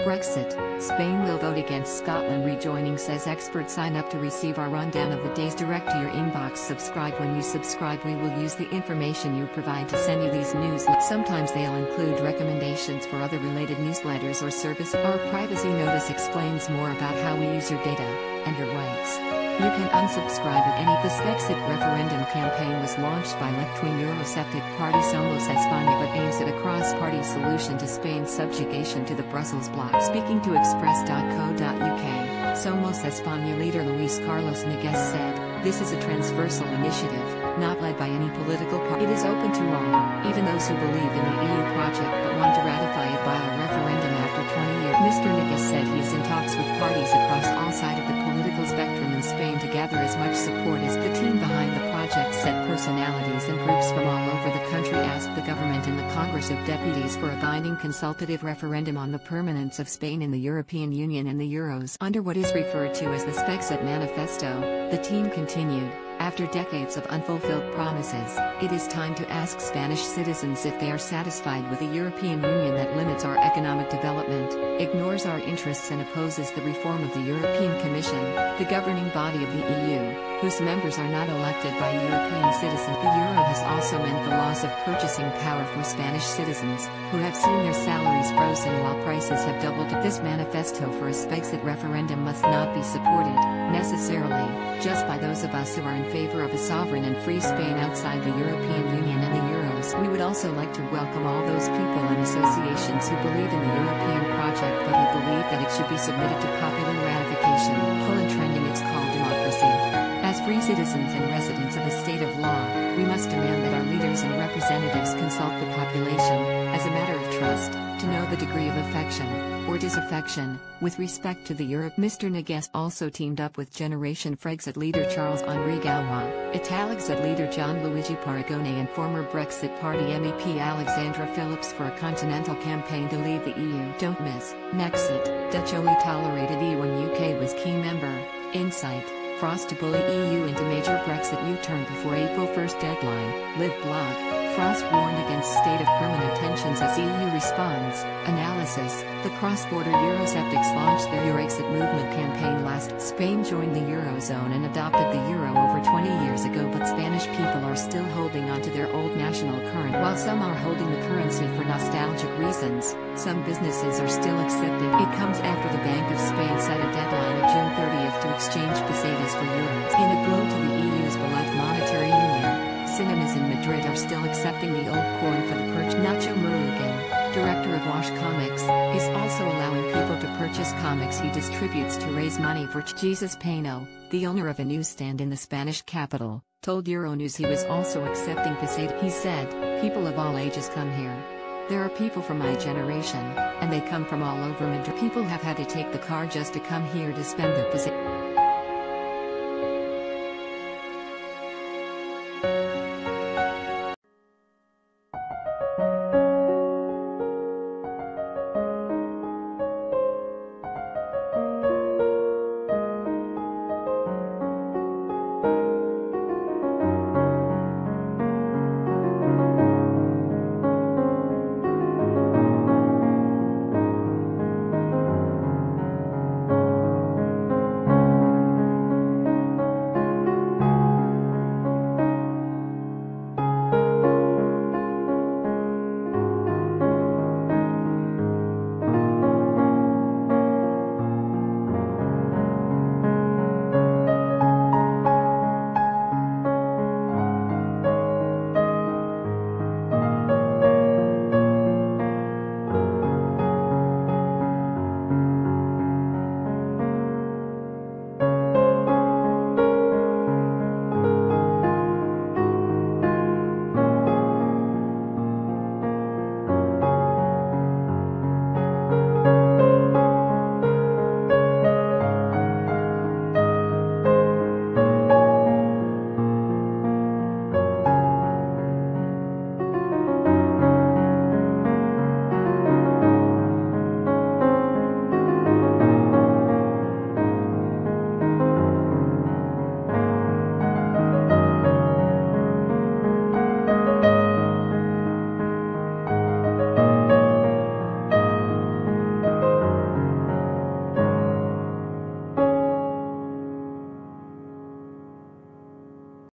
Brexit, Spain will vote against Scotland rejoining, says expert. Sign up to receive our rundown of the days direct to your inbox. Subscribe. When you subscribe, we will use the information you provide to send you these news. Sometimes they'll include recommendations for other related newsletters or service. Our privacy notice explains more about how we use your data and your rights. You can unsubscribe at any. The Spexit referendum campaign was launched by left-wing eurosceptic party Somos España, but aims at a cross-party solution to Spain's subjugation to the Brussels bloc. Speaking to express.co.uk, Somos España leader Luis Carlos Nogués said, "This is a transversal initiative, not led by any political party. It is open to all, even those who believe in the EU project but want to ratify it by a referendum after 20 years." Mr. Nogués said he is in talks with parties across all sides of the political spectrum in Spain to gather as much support as the team behind the project said. Personalities and groups from all over the country asked the government and the Congress of Deputies for a binding consultative referendum on the permanence of Spain in the European Union and the Euros. Under what is referred to as the Spexit Manifesto, the team continued, "After decades of unfulfilled promises, it is time to ask Spanish citizens if they are satisfied with a European Union that limits our economic development, ignores our interests and opposes the reform of the European Commission, the governing body of the EU, whose members are not elected by European citizens." The euro has also meant the loss of purchasing power for Spanish citizens, who have seen their salaries frozen while prices have doubled. This manifesto for a Spexit referendum must not be supported, necessarily, just by those of us who are in favor of a sovereign and free Spain outside the European Union and the Euros. We would also like to welcome all those people and associations who believe in the European project but who believe that it should be submitted to popular ratification. Trending, it's called democracy. As free citizens and residents of a state of law, we must demand that our leaders and representatives consult the population, as a matter of trust, to know the degree of affection, or disaffection, with respect to the Europe. Mr. Nogués also teamed up with Generation Frexit leader Charles-Henri Gallois, Italexit leader John Luigi Paragone and former Brexit Party MEP Alexandra Phillips for a continental campaign to leave the EU. Don't miss, Nexit, Dutch only tolerated EU when UK was key member, Insight, Frost to bully EU into major Brexit U-turn before April 1st deadline, Live blog. Frost warned against state of permanent tensions as EU responds. Analysis, the cross-border eurosceptics launched their Eurexit movement campaign last. Spain joined the Eurozone and adopted the euro over 20 years ago, but Spanish people are still holding onto their old national currency. While some are holding the currency for nostalgic reasons, some businesses are still accepting. It comes after the Bank of Spain set a deadline of June 30th to exchange pesetas for euros. In a blow to the EU's beloved monetary union, cinemas in Madrid are still accepting the old coin for the purchase. Nacho Murugan, director of Wash Comics, is also allowing people to purchase comics he distributes to raise money for Jesus Pano, the owner of a newsstand in the Spanish capital, told Euronews he was also accepting peseta. He said, "People of all ages come here. There are people from my generation, and they come from all over Madrid. People have had to take the car just to come here to spend their peseta."